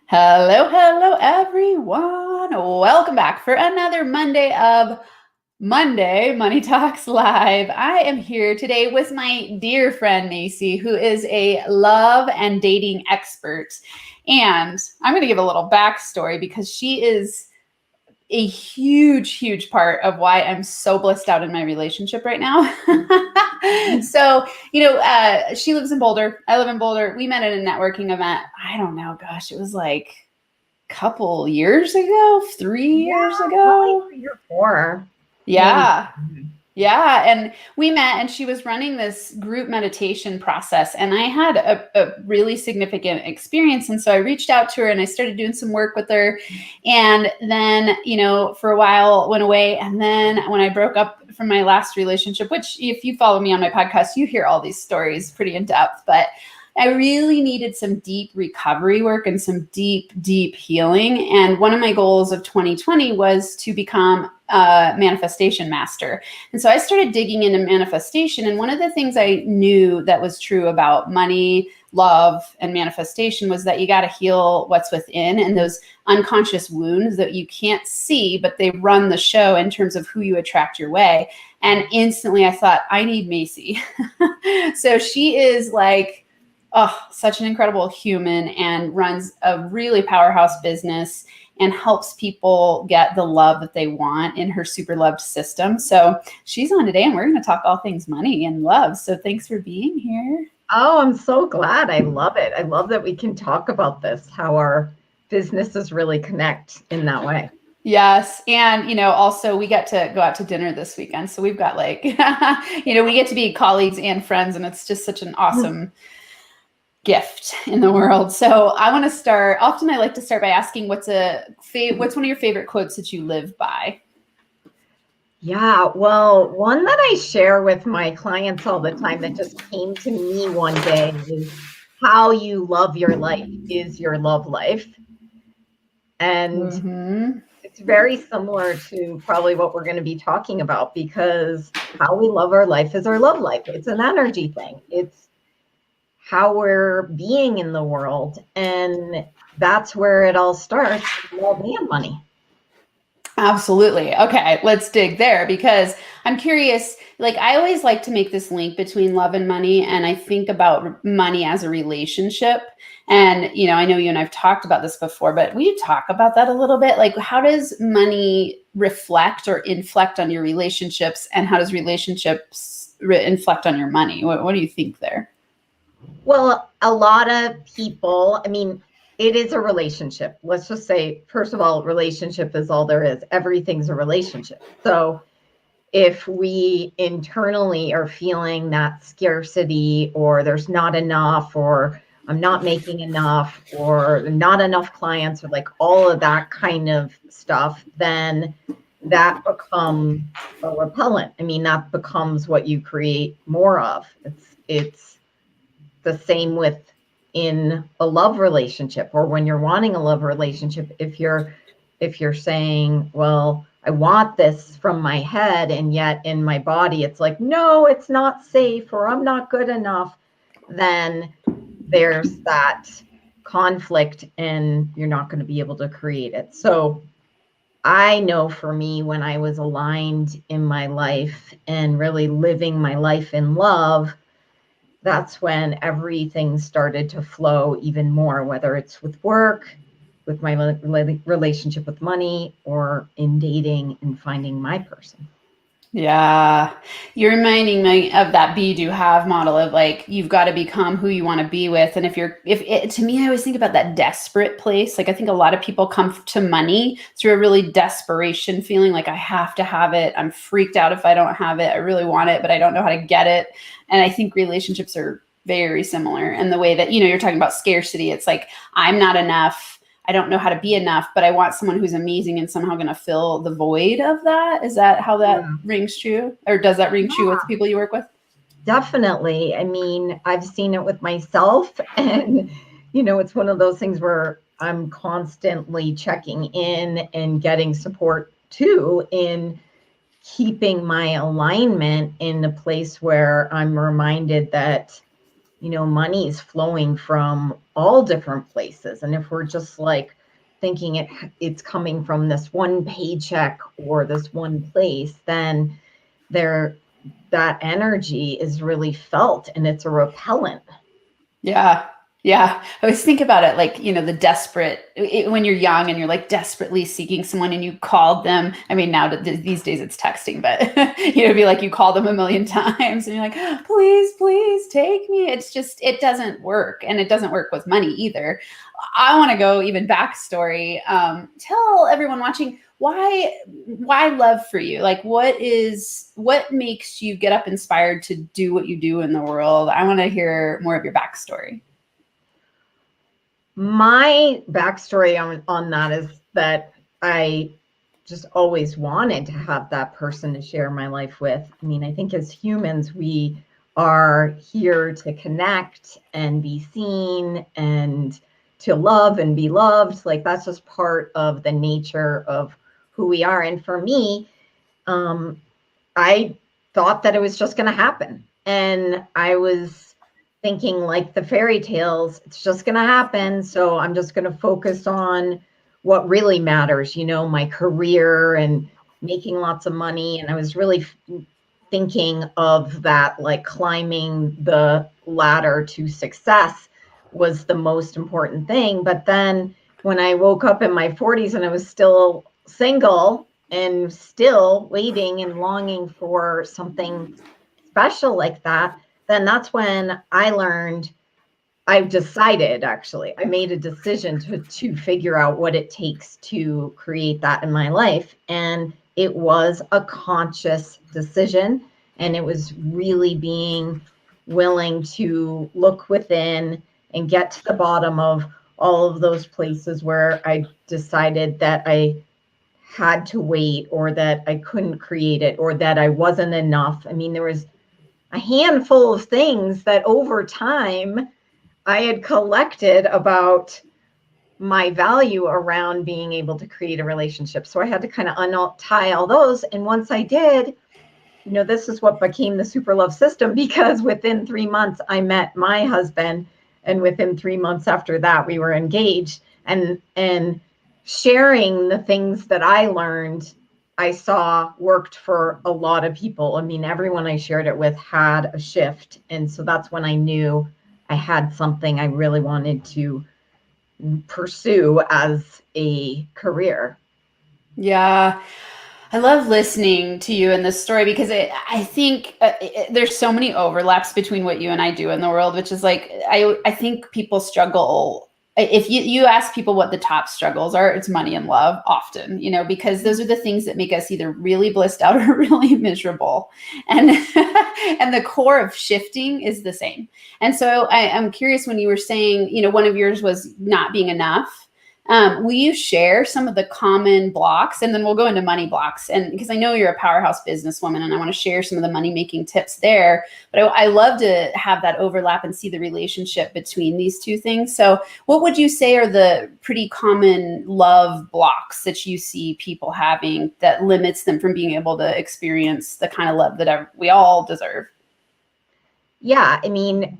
Hello, hello, everyone. Welcome back for another Monday of Monday Money Talks Live. I am here today with my dear friend Macy, who is a love and dating expert. And I'm going to give a little backstory because she is a huge part of why I'm so blissed out in my relationship right now. So, she lives in Boulder. I live in Boulder. We met at a networking event. I don't know. Gosh, it was like couple years ago, 3 years ago. Probably 3 or 4. Yeah. Maybe. Yeah. And we met and she was running this group meditation process. And I had a really significant experience. And so I reached out to her and I started doing some work with her. And then, for a while went away. And then when I broke up from my last relationship, which if you follow me on my podcast, you hear all these stories pretty in depth, but I really needed some deep recovery work and some deep healing. And one of my goals of 2020 was to become a manifestation master. And so I started digging into manifestation. And one of the things I knew that was true about money, love, and manifestation was that you got to heal what's within and those unconscious wounds that you can't see, but they run the show in terms of who you attract your way. And instantly I thought, I need Macy. So she is like, such an incredible human and runs a really powerhouse business and helps people get the love that they want in her SuperLOVED system. So she's on today and we're going to talk all things money and love. So thanks for being here. Oh, I'm so glad. I love it. I love that we can talk about this, how our businesses really connect in that way. Yes. And, also we get to go out to dinner this weekend. So we've got like, we get to be colleagues and friends, and it's just such an awesome gift in the world. So I want to start. Often I like to start by asking, what's one of your favorite quotes that you live by? Yeah, well, one that I share with my clients all the time that just came to me one day is how you love your life is your love life. And it's very similar to probably what we're going to be talking about, because how we love our life is our love life. It's an energy thing. It's how we're being in the world. And that's where it all starts, love and money. Absolutely. Okay, let's dig there, because I'm curious, like I always like to make this link between love and money. And I think about money as a relationship. And, I know you and I've talked about this before, but will you talk about that a little bit? Like, how does money reflect or inflect on your relationships? And how does relationships inflect on your money? What do you think there? Well, a lot of people, it is a relationship. Let's just say, first of all, relationship is all there is. Everything's a relationship. So if we internally are feeling that scarcity, or there's not enough, or I'm not making enough, or not enough clients, or like all of that kind of stuff, then that becomes a repellent. That becomes what you create more of. It's the same with in a love relationship, or when you're wanting a love relationship. If you're saying, well, I want this from my head, and yet in my body it's like, no, it's not safe, or I'm not good enough, then there's that conflict and you're not going to be able to create it. So I know for me, when I was aligned in my life and really living my life in love, that's when everything started to flow even more, whether it's with work, with my relationship with money, or in dating and finding my person. Yeah. You're reminding me of that be, do, have model of like, you've got to become who you want to be with. And to me, I always think about that desperate place. Like, I think a lot of people come to money through a really desperation feeling, like I have to have it. I'm freaked out if I don't have it. I really want it, but I don't know how to get it. And I think relationships are very similar in the way that, you're talking about scarcity. It's like, I'm not enough. I don't know how to be enough, but I want someone who's amazing and somehow going to fill the void of that. Is that how that rings true? Or does that ring true with the people you work with? Definitely. I've seen it with myself, and, it's one of those things where I'm constantly checking in and getting support too, in keeping my alignment in a place where I'm reminded that money is flowing from all different places. And if we're just like thinking it's coming from this one paycheck or this one place, then that energy is really felt, and it's a repellent. Yeah. Yeah. I always think about it like, the desperate, when you're young and you're like desperately seeking someone and you called them. I mean, now these days it's texting, but it'd be like you call them a million times and you're like, please, please take me. It's just, it doesn't work. And it doesn't work with money either. I want to go even backstory. Tell everyone watching why love for you? Like, what makes you get up inspired to do what you do in the world? I want to hear more of your backstory. My backstory on that is that I just always wanted to have that person to share my life with. I mean, I think as humans, we are here to connect and be seen and to love and be loved. Like, that's just part of the nature of who we are. And for me, I thought that it was just going to happen. And I was thinking, like the fairy tales, it's just going to happen. So I'm just going to focus on what really matters, my career and making lots of money. And I was really thinking of that, like climbing the ladder to success was the most important thing. But then when I woke up in my 40s and I was still single and still waiting and longing for something special like that, then that's when I made a decision to figure out what it takes to create that in my life. And it was a conscious decision. And it was really being willing to look within and get to the bottom of all of those places where I decided that I had to wait, or that I couldn't create it, or that I wasn't enough. I mean, there was a handful of things that over time I had collected about my value around being able to create a relationship. So I had to kind of untie all those. And once I did, this is what became the SuperLOVE system, because within 3 months I met my husband, and within 3 months after that we were engaged. And sharing the things that I learned, I saw worked for a lot of people. I mean, everyone I shared it with had a shift. And so that's when I knew I had something I really wanted to pursue as a career. Yeah. I love listening to you in this story because I think there's so many overlaps between what you and I do in the world, which is like, I think people struggle. If you ask people what the top struggles are, it's money and love often, because those are the things that make us either really blissed out or really miserable. And, and the core of shifting is the same. And so I'm curious, when you were saying, one of yours was not being enough. Will you share some of the common blocks, and then we'll go into money blocks? And because I know you're a powerhouse businesswoman, and I want to share some of the money making tips there, but I love to have that overlap and see the relationship between these two things. So what would you say are the pretty common love blocks that you see people having that limits them from being able to experience the kind of love that we all deserve? Yeah, I mean,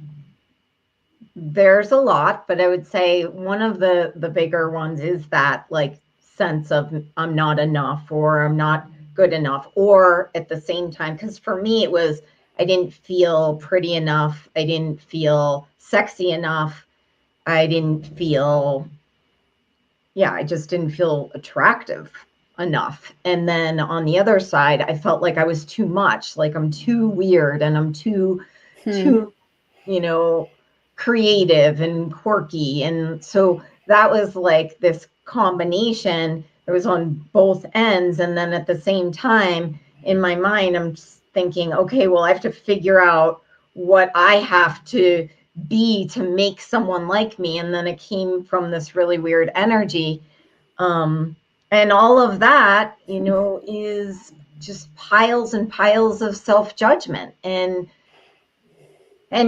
there's a lot, but I would say one of the bigger ones is that, like, sense of I'm not enough, or I'm not good enough, or at the same time, because for me it was, I didn't feel pretty enough, I didn't feel sexy enough, I just didn't feel attractive enough. And then on the other side, I felt like I was too much, like I'm too weird, and I'm too creative and quirky. And so that was like this combination that was on both ends. And then at the same time, in my mind, I'm just thinking, okay, well, I have to figure out what I have to be to make someone like me. And then it came from this really weird energy. And all of that, is just piles and piles of self-judgment and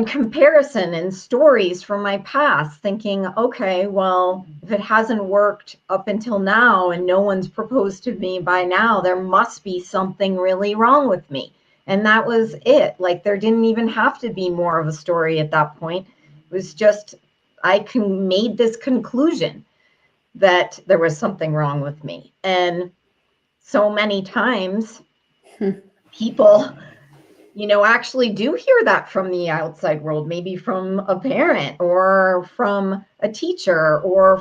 comparison and stories from my past, thinking, okay, well, if it hasn't worked up until now and no one's proposed to me by now, there must be something really wrong with me. And that was it. Like, there didn't even have to be more of a story at that point. It was just, made this conclusion that there was something wrong with me. And so many times people, actually do hear that from the outside world, maybe from a parent or from a teacher or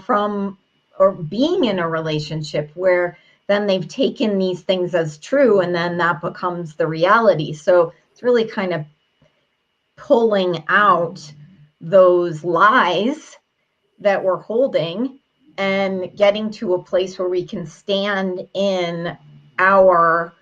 being in a relationship where then they've taken these things as true, and then that becomes the reality. So it's really kind of pulling out those lies that we're holding and getting to a place where we can stand in our,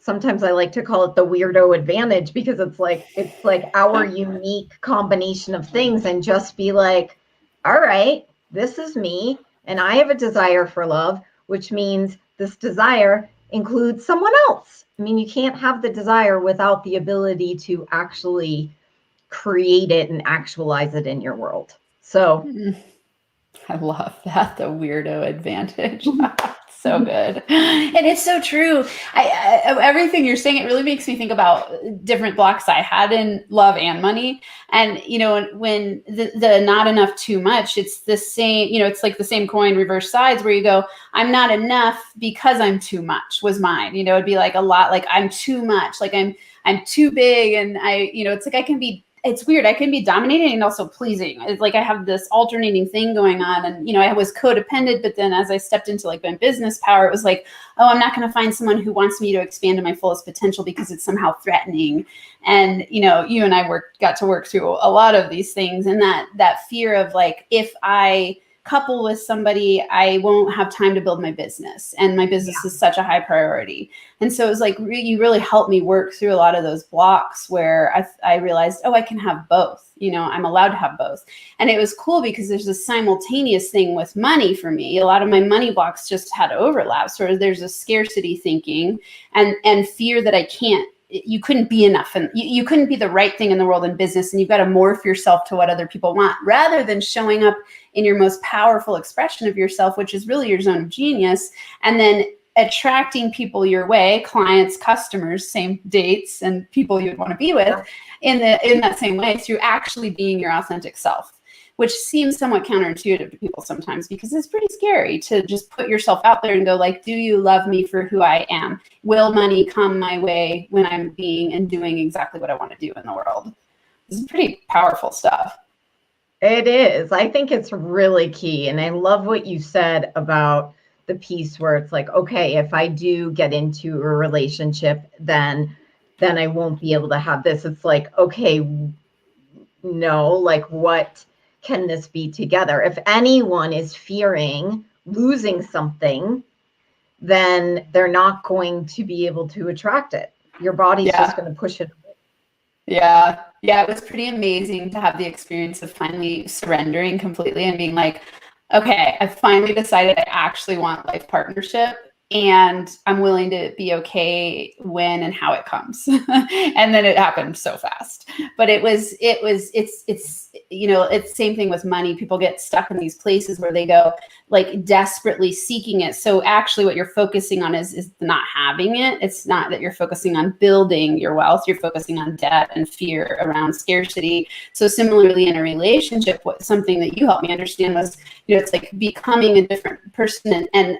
sometimes I like to call it the weirdo advantage, because it's like our unique combination of things, and just be like, all right, this is me, and I have a desire for love, which means this desire includes someone else. I mean, you can't have the desire without the ability to actually create it and actualize it in your world. So I love that, the weirdo advantage. So good. And it's so true. Everything you're saying, it really makes me think about different blocks I had in love and money. And, when the not enough, too much, it's the same, it's like the same coin, reverse sides, where you go, I'm not enough because I'm too much, was mine. It'd be like a lot, like I'm too much, like I'm too big. And it's like it's weird. I can be dominating and also pleasing. It's like I have this alternating thing going on. And, I was codependent, but then as I stepped into like my business power, it was like, oh, I'm not going to find someone who wants me to expand to my fullest potential because it's somehow threatening. And, you and I got to work through a lot of these things, and that fear of like, if I couple with somebody, I won't have time to build my business, and my business is such a high priority. And so it was like, you really helped me work through a lot of those blocks where I realized, oh, I can have both, I'm allowed to have both. And it was cool because there's a simultaneous thing with money for me. A lot of my money blocks just had overlaps, where there's a scarcity thinking and fear that you couldn't be enough, and you couldn't be the right thing in the world in business, and you've got to morph yourself to what other people want, rather than showing up in your most powerful expression of yourself, which is really your zone of genius, and then attracting people your way, clients, customers, same dates, and people you'd want to be with in that same way, through actually being your authentic self, which seems somewhat counterintuitive to people sometimes, because it's pretty scary to just put yourself out there and go like, do you love me for who I am? Will money come my way when I'm being and doing exactly what I want to do in the world? This is pretty powerful stuff. It is. I think it's really key. And I love what you said about the piece where it's like, okay, if I do get into a relationship, then I won't be able to have this. It's like, okay, no, like, what can this be together? If anyone is fearing losing something, then they're not going to be able to attract it. Your body's just going to push it away. Yeah. It was pretty amazing to have the experience of finally surrendering completely and being like, okay, I finally decided I actually want life partnership, and I'm willing to be okay when and how it comes. And then it happened so fast. But it's same thing with money. People get stuck in these places where they go like desperately seeking it. So actually what you're focusing on is not having it. It's not that you're focusing on building your wealth. You're focusing on debt and fear around scarcity. So similarly in a relationship, something that you helped me understand was, it's like becoming a different person and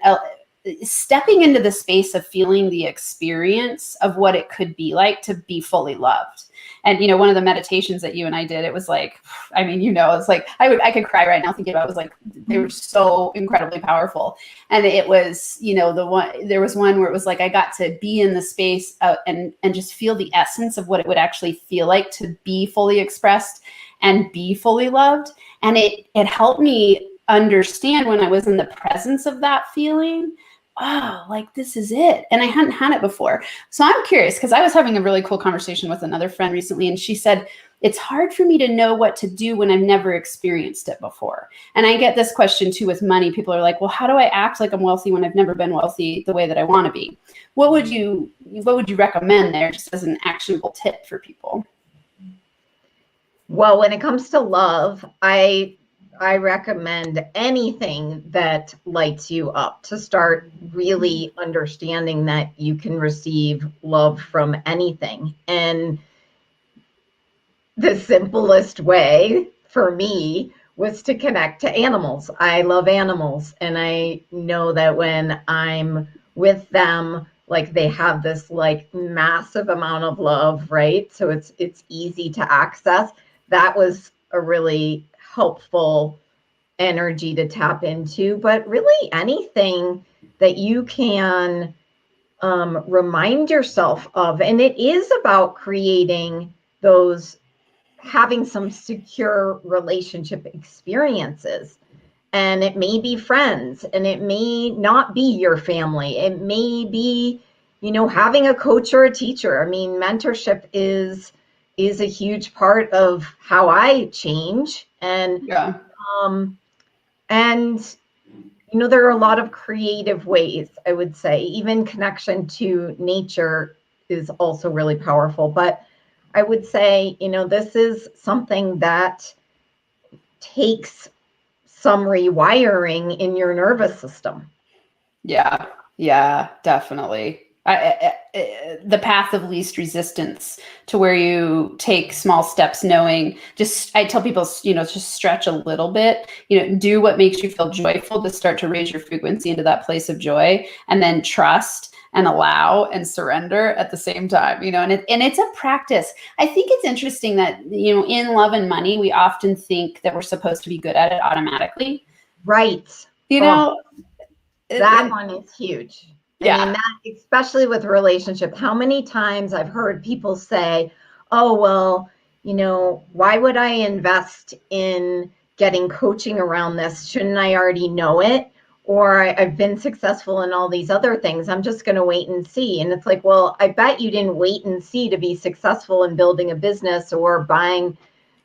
stepping into the space of feeling the experience of what it could be like to be fully loved. And, one of the meditations that you and I did, it was like, it's like, I could cry right now thinking about it. It was like, they were so incredibly powerful. And it was, there was one where it was like, I got to be in the space and just feel the essence of what it would actually feel like to be fully expressed and be fully loved. And it helped me understand, when I was in the presence of that feeling, oh, like, this is it. And I hadn't had it before. So I'm curious, because I was having a really cool conversation with another friend recently, and she said, it's hard for me to know what to do when I've never experienced it before. And I get this question too with money. People are like, well, how do I act like I'm wealthy when I've never been wealthy the way that I want to be? What would you recommend there, just as an actionable tip for people? Well, when it comes to love, I I recommend anything that lights you up to start really understanding that you can receive love from anything. And the simplest way for me was to connect to animals. I love animals, and I know that when I'm with them, like they have this like massive amount of love, right? So it's easy to access. That was a really helpful energy to tap into, but really anything that you can remind yourself of. And it is about creating those, having some secure relationship experiences. And it may be friends, and it may not be your family. It may be, having a coach or a teacher. I mean, mentorship is a huge part of how I change. Yeah. And there are a lot of creative ways, I would say. Even connection to nature is also really powerful. But I would say, this is something that takes some rewiring in your nervous system. Yeah. Yeah, definitely. The path of least resistance, to where you take small steps, knowing, I tell people, just stretch a little bit, do what makes you feel joyful to start to raise your frequency into that place of joy, and then trust and allow and surrender at the same time, and it's a practice. I think it's interesting that, in love and money, we often think that we're supposed to be good at it automatically. Right. That one is huge. Yeah. I mean, that, especially with relationship, how many times I've heard people say, oh, well, why would I invest in getting coaching around this? Shouldn't I already know it? Or I've been successful in all these other things. I'm just going to wait and see. And it's like, well, I bet you didn't wait and see to be successful in building a business or buying,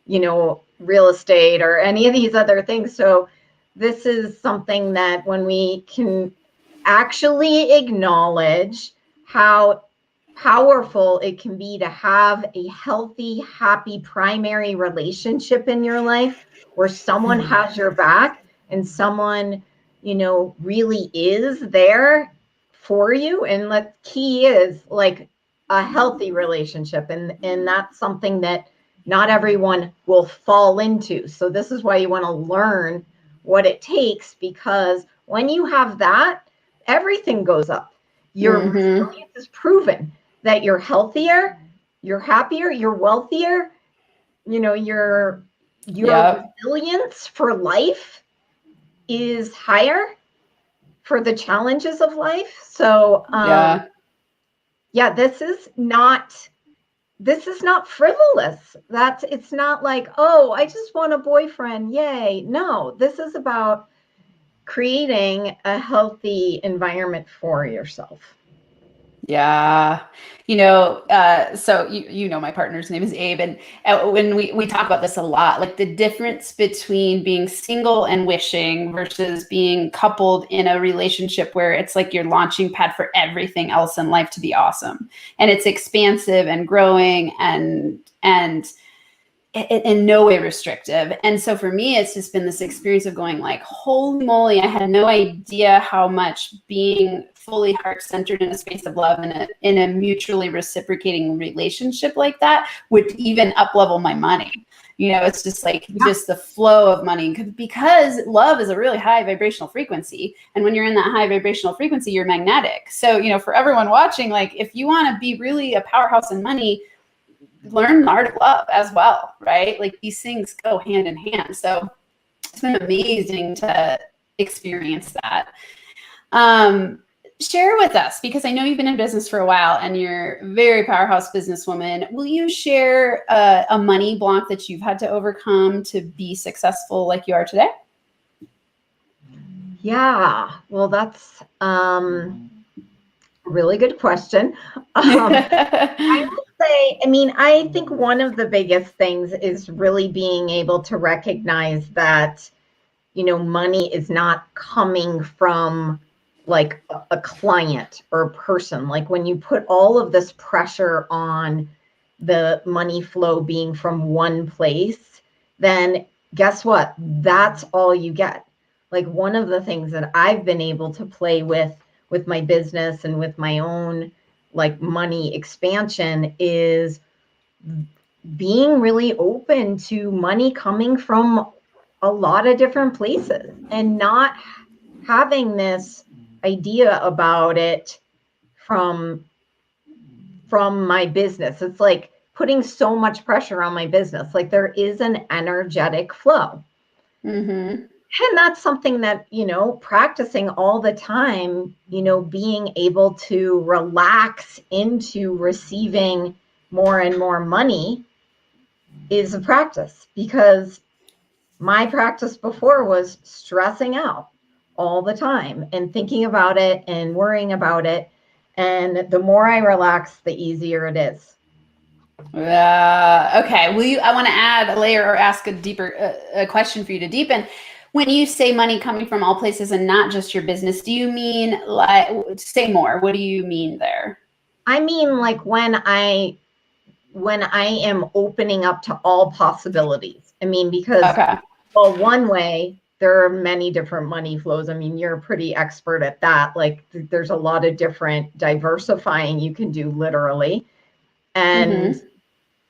real estate or any of these other things. So this is something that when we can actually acknowledge how powerful it can be to have a healthy, happy primary relationship in your life, where someone has your back and someone, really is there for you. And the key is like a healthy relationship. And that's something that not everyone will fall into. So this is why you want to learn what it takes, because when you have that, everything goes up. Your resilience is proven, that you're healthier, you're happier, you're wealthier, your resilience for life is higher for the challenges of life. So this is not frivolous. It's not like, oh, I just want a boyfriend, yay. No, this is about creating a healthy environment for yourself. Yeah. So my partner's name is Abe. And when we talk about this a lot, like the difference between being single and wishing versus being coupled in a relationship where it's like your launching pad for everything else in life to be awesome. And it's expansive and growing and in no way restrictive. And so for me, it's just been this experience of going like, holy moly, I had no idea how much being fully heart-centered in a space of love and in a mutually reciprocating relationship like that would even up-level my money. It's just like just the flow of money, because love is a really high vibrational frequency. And when you're in that high vibrational frequency, you're magnetic. So, for everyone watching, like if you want to be really a powerhouse in money, learn the art of love as well, right? Like these things go hand in hand. So it's been amazing to experience that. Share with us, because I know you've been in business for a while and you're a very powerhouse businesswoman. Will you share a money block that you've had to overcome to be successful like you are today? Yeah, well, that's a really good question. I would say, I think one of the biggest things is really being able to recognize that, money is not coming from like a client or a person. Like when you put all of this pressure on the money flow being from one place, then guess what? That's all you get. Like, one of the things that I've been able to play with my business and with my own like money expansion is being really open to money coming from a lot of different places and not having this idea about it from my business. It's like putting so much pressure on my business. Like, there is an energetic flow. Mm-hmm. And that's something that, practicing all the time, being able to relax into receiving more and more money is a practice, because my practice before was stressing out all the time and thinking about it and worrying about it. And the more I relax, the easier it is. Okay. I want to add a layer or ask a deeper a question for you to deepen. When you say money coming from all places and not just your business, do you mean, like, say more? What do you mean there? I mean, like, when I am opening up to all possibilities. I mean, because, Okay. well, one way, there are many different money flows. I mean, you're a pretty expert at that. Like, there's a lot of different diversifying you can do, literally. And Mm-hmm.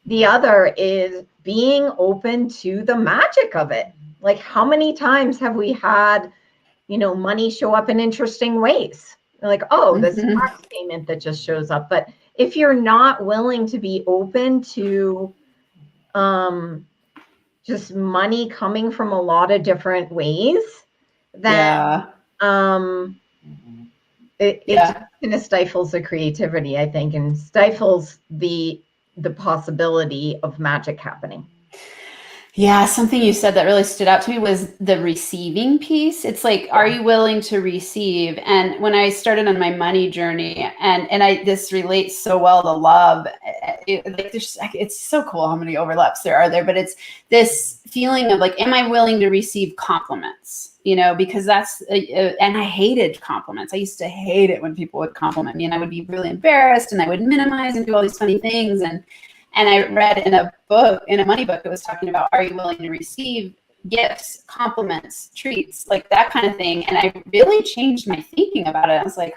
the other is being open to the magic of it. Like, how many times have we had, money show up in interesting ways? Like, oh, this Mm-hmm. tax payment that just shows up. But if you're not willing to be open to just money coming from a lot of different ways, then it just kind of stifles the creativity, I think, and stifles the possibility of magic happening. Yeah, something you said that really stood out to me was the receiving piece. It's like, are you willing to receive? And when I started on my money journey, and this relates so well to love, it's so cool how many overlaps there are there, but it's this feeling of like, am I willing to receive compliments? Because that's, and I hated compliments. I used to hate it when people would compliment me, and I would be really embarrassed, and I would minimize and do all these funny things. And I read in a money book, it was talking about, are you willing to receive gifts, compliments, treats, like that kind of thing? And I really changed my thinking about it. I was like,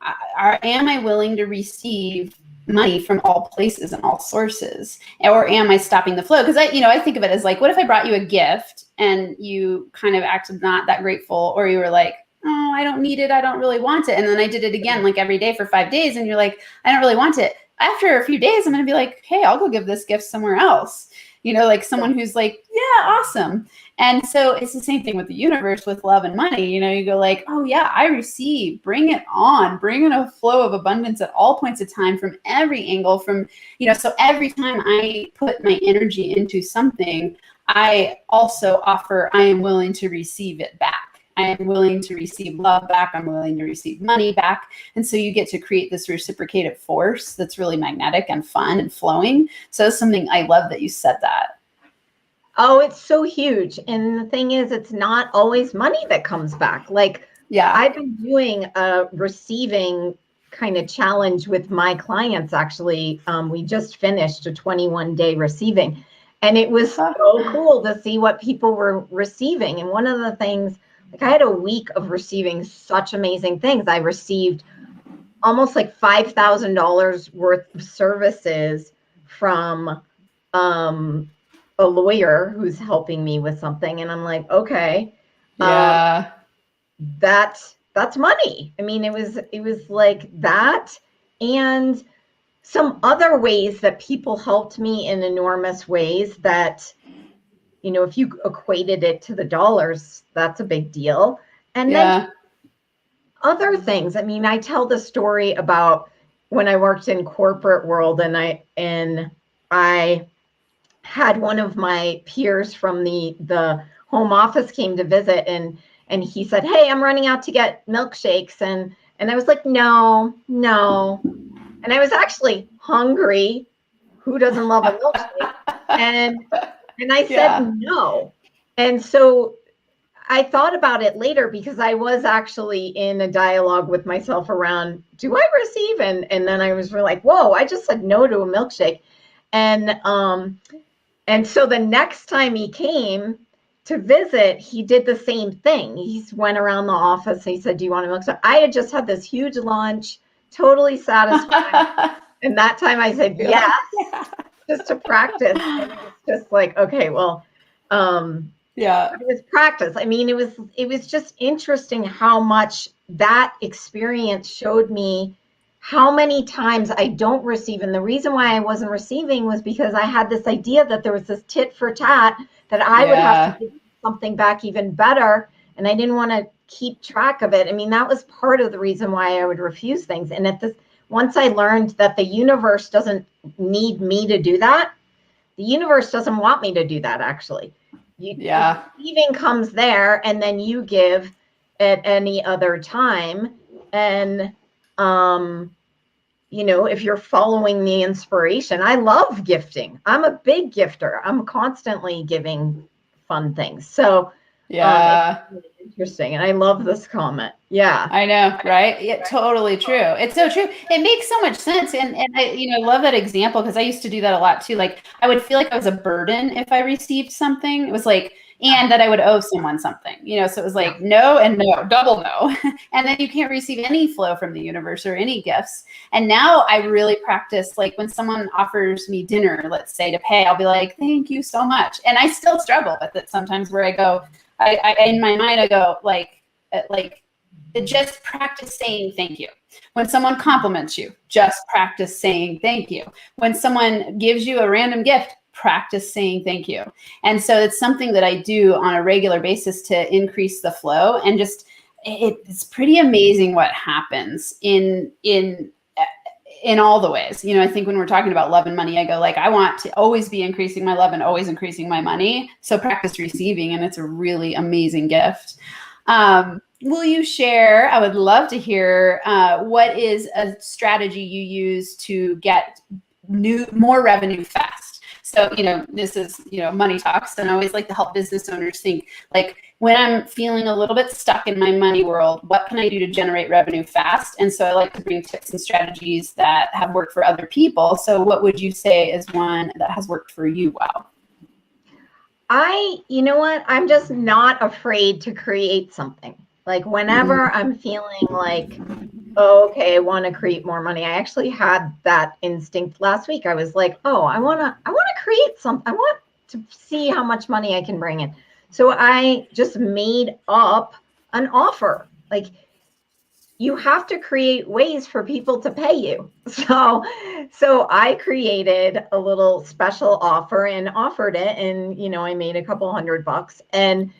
am I willing to receive money from all places and all sources? Or am I stopping the flow? Because I think of it as like, what if I brought you a gift and you kind of acted not that grateful, or you were like, oh, I don't need it, I don't really want it. And then I did it again, like every day for 5 days, and you're like, I don't really want it. After a few days, I'm going to be like, hey, I'll go give this gift somewhere else. Like someone who's like, yeah, awesome. And so it's the same thing with the universe, with love and money. You go like, oh yeah, I receive, bring it on, bring in a flow of abundance at all points of time from every angle, so every time I put my energy into something, I also offer, I am willing to receive it back. I am willing to receive love back. I'm willing to receive money back. And so you get to create this reciprocated force that's really magnetic and fun and flowing. So it's something I love that you said that. Oh, it's so huge. And the thing is, it's not always money that comes back. Like, yeah, I've been doing a receiving kind of challenge with my clients. Actually, we just finished a 21-day receiving, and it was so cool to see what people were receiving. And one of the things, like, I had a week of receiving such amazing things. I received almost like $5,000 worth of services from a lawyer who's helping me with something. And I'm like, okay, yeah, that's money. I mean, it was like that. And some other ways that people helped me in enormous ways that, if you equated it to the dollars, that's a big deal. And then other things. I mean, I tell the story about when I worked in corporate world, and I had one of my peers from the home office came to visit, and he said, hey, I'm running out to get milkshakes. And I was like, no. And I was actually hungry. Who doesn't love a milkshake? And I said no. And so I thought about it later, because I was actually in a dialogue with myself around, do I receive? And then I was like, whoa, I just said no to a milkshake. And And so the next time he came to visit, he did the same thing. He went around the office and he said, do you want to milk? So I had just had this huge lunch, totally satisfied. And that time I said, yes, just to practice. And it was just like, okay, well, it was practice. I mean, it was just interesting how much that experience showed me how many times I don't receive. And the reason why I wasn't receiving was because I had this idea that there was this tit for tat, that I would have to give something back even better. And I didn't want to keep track of it. I mean, that was part of the reason why I would refuse things. And once I learned that the universe doesn't need me to do that, the universe doesn't want me to do that, actually. Receiving comes there, and then you give at any other time. And if you're following the inspiration, I love gifting. I'm a big gifter. I'm constantly giving fun things. So it's really interesting. And I love this comment. Yeah. I know, right? Yeah, totally true. It's so true. It makes so much sense. And I love that example, because I used to do that a lot too. Like, I would feel like I was a burden if I received something. It was like, and that I would owe someone something, so it was like no and no, double no. And then you can't receive any flow from the universe or any gifts. And now I really practice, like, when someone offers me dinner, let's say, to pay, I'll be like, thank you so much. And I still struggle with it sometimes, where I go, I in my mind, I go like, just practice saying thank you. When someone compliments you, just practice saying thank you. When someone gives you a random gift, practice saying thank you. And so it's something that I do on a regular basis to increase the flow. And just, it's pretty amazing what happens in all the ways. I think when we're talking about love and money, I go like, I want to always be increasing my love and always increasing my money. So practice receiving, and it's a really amazing gift. Will you share, I would love to hear, what is a strategy you use to get more revenue fast? So, this is, Money Talks, and I always like to help business owners think, like, when I'm feeling a little bit stuck in my money world, what can I do to generate revenue fast? And so I like to bring tips and strategies that have worked for other people. So what would you say is one that has worked for you well? You know what? I'm just not afraid to create something. Like, whenever I'm feeling like, oh, okay, I want to create more money. I actually had that instinct last week. I was like, oh, I want to create something. I want to see how much money I can bring in. So I just made up an offer. Like, you have to create ways for people to pay you. So I created a little special offer and offered it, and I made a couple $100, and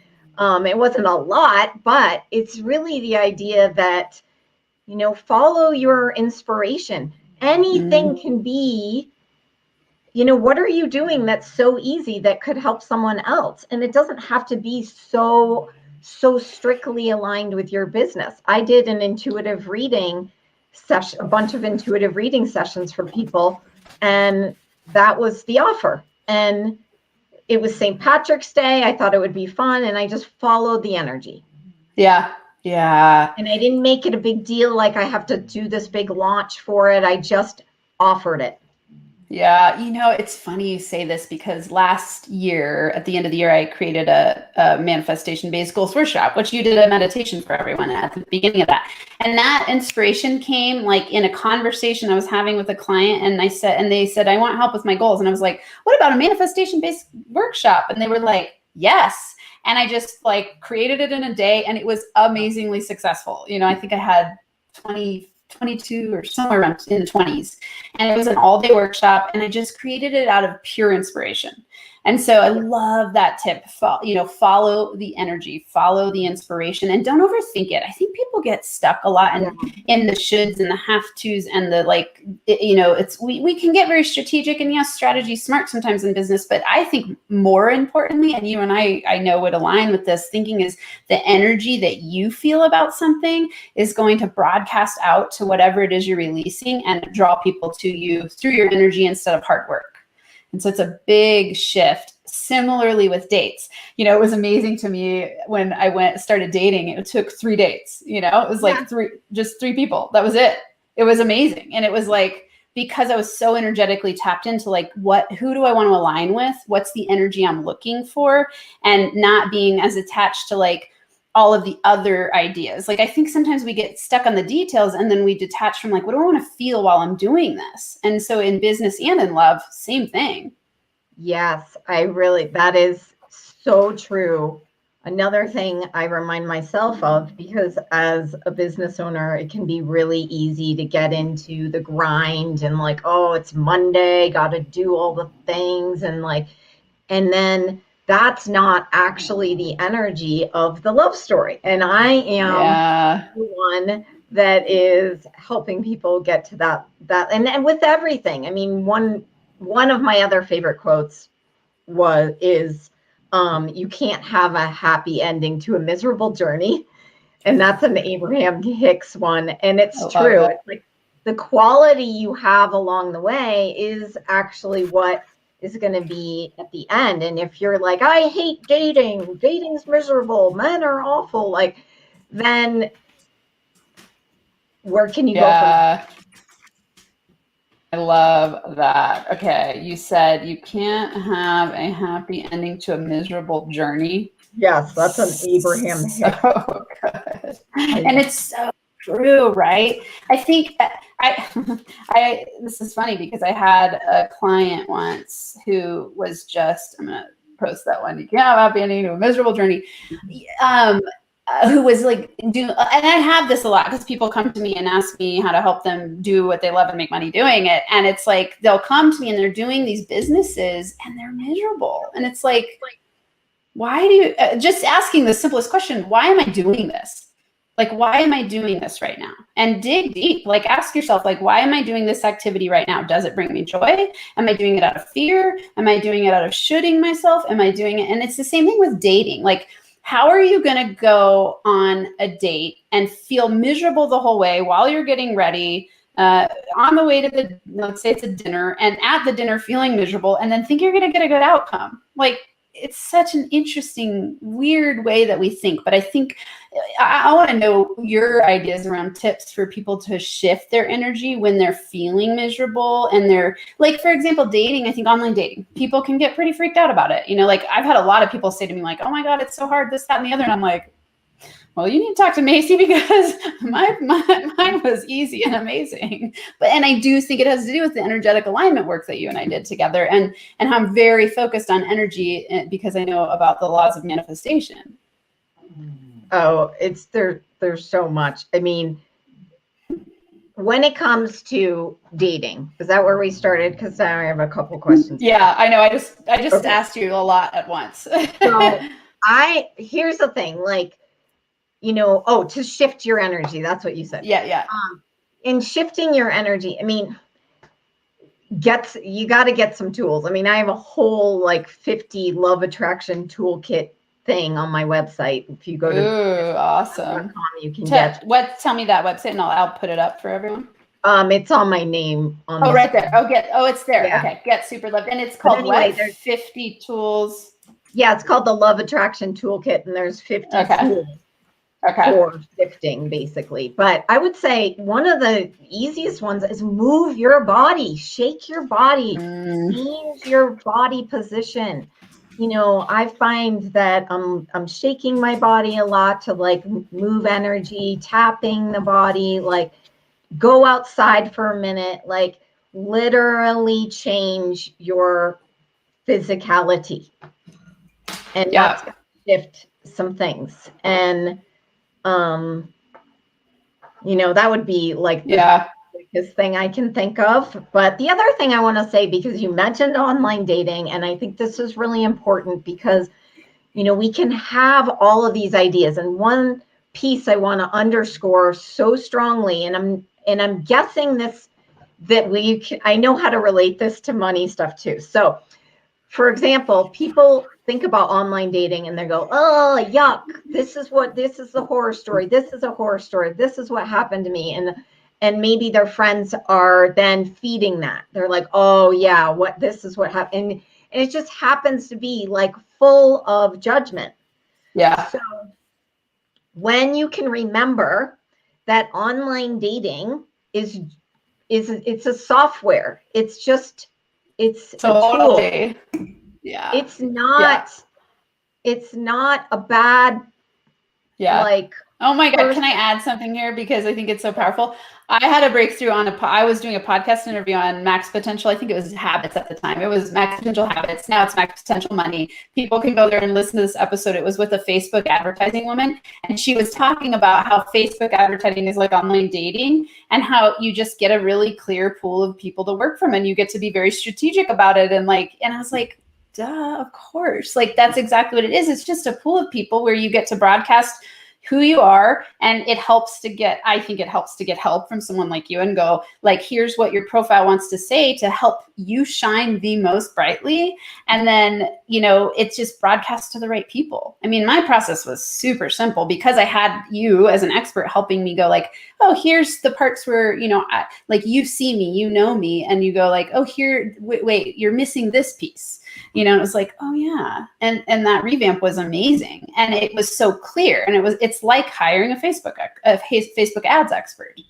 it wasn't a lot, but it's really the idea that follow your inspiration. Anything can be, what are you doing that's so easy that could help someone else? And it doesn't have to be so strictly aligned with your business. I did an intuitive reading session, a bunch of intuitive reading sessions for people, and that was the offer. And it was St. Patrick's Day. I thought it would be fun, and I just followed the energy. Yeah. And I didn't make it a big deal, like I have to do this big launch for it. I just offered it. Yeah. It's funny you say this, because last year, at the end of the year, I created a manifestation-based goals workshop, which you did a meditation for everyone at the beginning of that. And that inspiration came like in a conversation I was having with a client, and they said, I want help with my goals. And I was like, what about a manifestation-based workshop? And they were like, yes. And I just like created it in a day, and it was amazingly successful. I think I had 22 or somewhere around in the 20s. And it was an all-day workshop, and I just created it out of pure inspiration. And so I love that tip. Follow the energy, follow the inspiration, and don't overthink it. I think people get stuck a lot in the shoulds and the have tos and the we can get very strategic, and yes, strategy is smart sometimes in business, but I think more importantly, and you and I know would align with this thinking, is the energy that you feel about something is going to broadcast out to whatever it is you're releasing and draw people to you through your energy instead of hard work. And so it's a big shift. Similarly with dates, it was amazing to me when I started dating. It took 3 dates, it was like three people. That was it. It was amazing. And it was like, because I was so energetically tapped into like, who do I want to align with? What's the energy I'm looking for? And not being as attached to like all of the other ideas. Like, I think sometimes we get stuck on the details and then we detach from like, what do I want to feel while I'm doing this? And so in business and in love, same thing. Yes, that is so true. Another thing I remind myself of, because as a business owner, it can be really easy to get into the grind and like, oh, it's Monday, got to do all the things. And then that's not actually the energy of the love story. And I am the one that is helping people get to that. And with everything, I mean, one of my other favorite quotes is you can't have a happy ending to a miserable journey. And that's an Abraham Hicks one. And it's true. It's like the quality you have along the way is actually what is going to be at the end. And if you're like, I hate dating's miserable, men are awful, like, then where can you go from there? I love that. Okay. You said you can't have a happy ending to a miserable journey. Yes, that's an Abraham Hicks. So good. And it's so true, right? I think this is funny because I had a client once who was just, I'm going to post that one. You can't have a happy ending to a miserable journey. Who was like, and I have this a lot because people come to me and ask me how to help them do what they love and make money doing it. And it's like, they'll come to me and they're doing these businesses and they're miserable. And it's like, why do you, just asking the simplest question, why am I doing this? Like, why am I doing this right now? And dig deep, like ask yourself, like, why am I doing this activity right now? Does it bring me joy? Am I doing it out of fear? Am I doing it out of shooting myself? Am I doing it? And it's the same thing with dating. Like, how are you going to go on a date and feel miserable the whole way while you're getting ready, on the way to let's say it's a dinner, and at the dinner feeling miserable, and then think you're going to get a good outcome? Like, it's such an interesting, weird way that we think. But I think I want to know your ideas around tips for people to shift their energy when they're feeling miserable. And they're like, for example, dating, I think online dating, people can get pretty freaked out about it. You know, like I've had a lot of people say to me like, oh my God, it's so hard, this, that, and the other. And I'm like, well, you need to talk to Macy because mine was easy and amazing. And I do think it has to do with the energetic alignment work that you and I did together, and how I'm very focused on energy because I know about the laws of manifestation. Oh, there's so much. I mean, when it comes to dating, is that where we started? Because now I have a couple questions. Yeah, I know. I just okay. Asked you a lot at once. So here's the thing, like, you know, to shift your energy. That's what you said. Yeah. In shifting your energy, I mean, you got to get some tools. I mean, I have a whole like 50 love attraction toolkit thing on my website. If you go to awesome, you can tell me that website and I'll put it up for everyone. It's on my name. Right there. It's there. Yeah. Okay. Get SuperLOVED. And it's called there's 50 tools. Yeah, it's called the Love Attraction Toolkit, and there's 50 tools for shifting, basically. But I would say one of the easiest ones is move your body, shake your body, change your body position. You know, I find that I'm shaking my body a lot to like move energy, tapping the body, like go outside for a minute, like literally change your physicality. And that's going to shift some things. And, you know, that would be like the biggest thing I can think of. But the other thing I want to say, because you mentioned online dating, and I think this is really important because, you know, we can have all of these ideas. And one piece I want to underscore so strongly, and I'm guessing I know how to relate this to money stuff too. So, for example, people think about online dating and they go, oh, yuck, this is the horror story. This is a horror story. This is what happened to me. And maybe their friends are then feeding that. They're like, oh yeah, this is what happened. And it just happens to be like full of judgment. Yeah. So when you can remember that online dating is it's a software. It's a tool. Yeah. It's not a bad, like, oh my God, can I add something here? Because I think it's so powerful. I had a breakthrough on I was doing a podcast interview on Max Potential. I think it was Habits at the time. It was Max Potential Habits. Now it's Max Potential Money. People can go there and listen to this episode. It was with a Facebook advertising woman. And she was talking about how Facebook advertising is like online dating and how you just get a really clear pool of people to work from and you get to be very strategic about it. And I was like, duh, of course. Like, that's exactly what it is. It's just a pool of people where you get to broadcast who you are, and it helps to get help from someone like you and go, like, here's what your profile wants to say to help you shine the most brightly. And then, it's just broadcast to the right people. I mean, my process was super simple because I had you as an expert helping me go like, oh, here's the parts where, like, you see me, you know me, and you go like, oh, here, wait, you're missing this piece. It was like, oh yeah. And that revamp was amazing. And it was so clear. And it's like hiring a Facebook ads expert.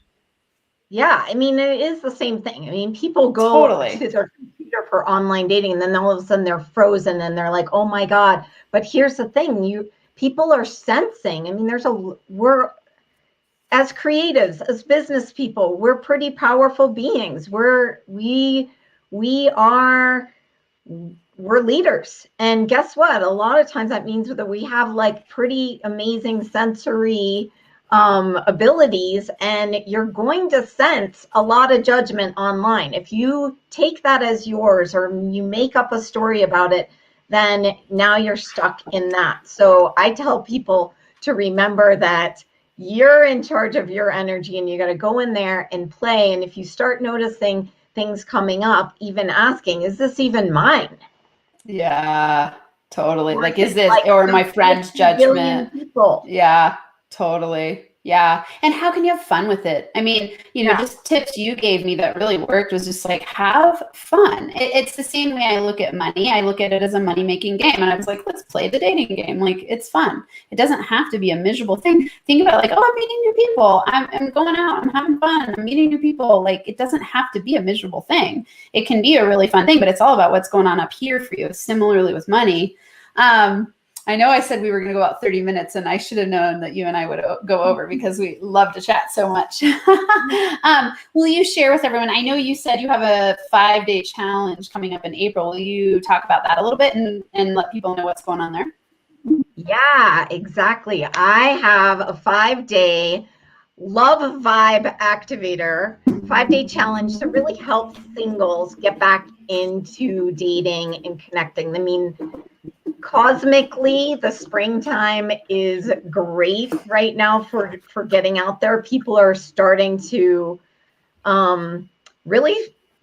Yeah. I mean, it is the same thing. I mean, people go to their computer for online dating and then all of a sudden they're frozen and they're like, oh my God. But here's the thing, people are sensing. I mean, we're as creatives, as business people, we're pretty powerful beings. We're leaders. And guess what? A lot of times that means that we have like pretty amazing sensory abilities, and you're going to sense a lot of judgment online. If you take that as yours or you make up a story about it, then now you're stuck in that. So I tell people to remember that you're in charge of your energy and you got to go in there and play. And if you start noticing things coming up, even asking, is this even mine? Yeah, totally. Like, is this, or my friend's judgment? Yeah, totally. Yeah. And how can you have fun with it? I mean, just tips you gave me that really worked was just like, have fun. It's the same way I look at money. I look at it as a money-making game. And I was like, let's play the dating game. Like, it's fun. It doesn't have to be a miserable thing. Think about like, oh, I'm meeting new people. I'm going out. I'm having fun. I'm meeting new people. Like, it doesn't have to be a miserable thing. It can be a really fun thing, but it's all about what's going on up here for you. Similarly with money. I know I said we were going to go about 30 minutes, and I should have known that you and I would go over because we love to chat so much. Will you share with everyone? I know you said you have a 5-day challenge coming up in April. Will you talk about that a little bit and let people know what's going on there? Yeah, exactly. I have a 5-day Love Vibe Activator, 5-day challenge to really help singles get back into dating and connecting. I mean, cosmically, the springtime is great right now for getting out there. People are starting to really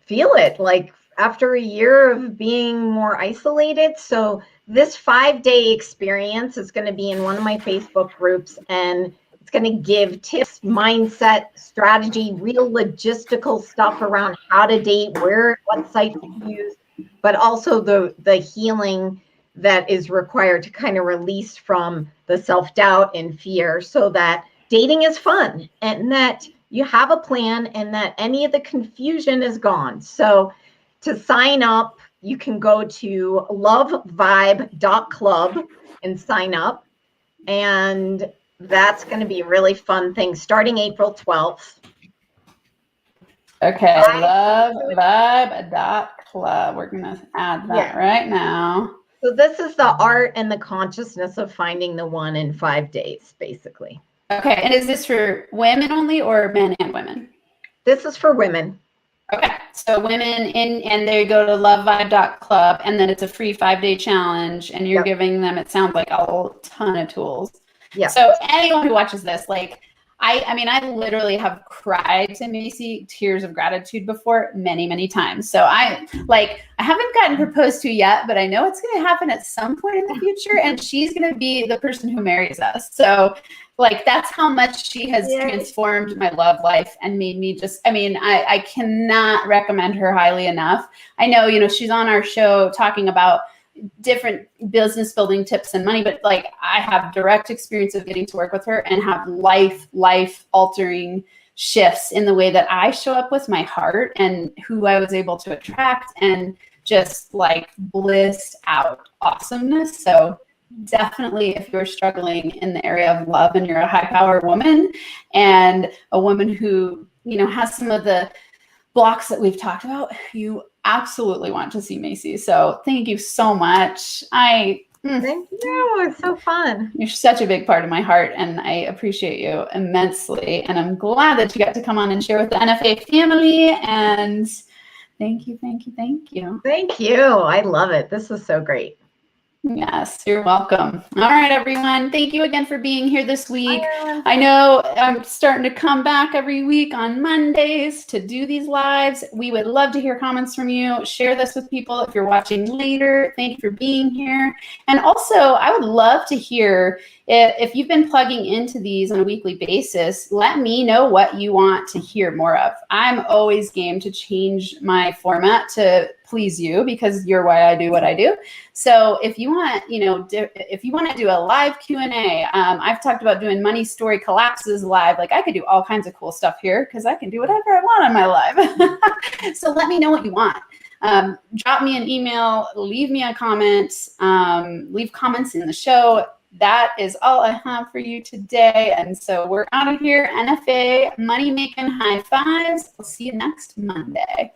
feel it, like after a year of being more isolated. So this 5-day experience is going to be in one of my Facebook groups, and it's going to give tips, mindset, strategy, real logistical stuff around how to date, what sites to use, but also the healing that is required to kind of release from the self-doubt and fear so that dating is fun and that you have a plan and that any of the confusion is gone. So to sign up, you can go to lovevibe.club and sign up. And that's going to be a really fun thing starting April 12th. Okay, lovevibe.club. We're going to add that right now. So this is the art and the consciousness of finding the one in 5 days, basically. Okay, and is this for women only or men and women? This is for women. Okay, so women and they go to lovevibe.club, and then it's a free 5-day challenge, and you're giving them, it sounds like, a ton of tools. Yeah. So anyone who watches this, like, I mean, I literally have cried to Macy tears of gratitude before many, many times. So I haven't gotten proposed to yet, but I know it's going to happen at some point in the future. And she's going to be the person who marries us. So like, that's how much she has transformed my love life and made me I cannot recommend her highly enough. I know, she's on our show talking about different business building tips and money, but like I have direct experience of getting to work with her and have life altering shifts in the way that I show up with my heart and who I was able to attract, and just like blissed out awesomeness. So definitely, if you're struggling in the area of love and you're a high power woman and a woman who, you know, has some of the blocks that we've talked about, you absolutely want to see Macy. So thank you so much. Thank you. It's so fun. You're such a big part of my heart, and I appreciate you immensely. And I'm glad that you got to come on and share with the NFA family. And thank you, thank you, thank you. Thank you. I love it. This is so great. Yes, you're welcome. All right, everyone. Thank you again for being here this week. I know I'm starting to come back every week on Mondays to do these lives. We would love to hear comments from you. Share this with people if you're watching later. Thank you for being here. And also, I would love to hear if you've been plugging into these on a weekly basis. Let me know what you want to hear more of. I'm always game to change my format to please you, because you're why I do what I do. So if you want, you know, if you want to do a live Q&A, I've talked about doing money story collapses live. Like, I could do all kinds of cool stuff here because I can do whatever I want on my live. So let me know what you want. Drop me an email, leave me a comment, leave comments in the show. That is all I have for you today. And so we're out of here. NFA Money Making High Fives. We'll see you next Monday.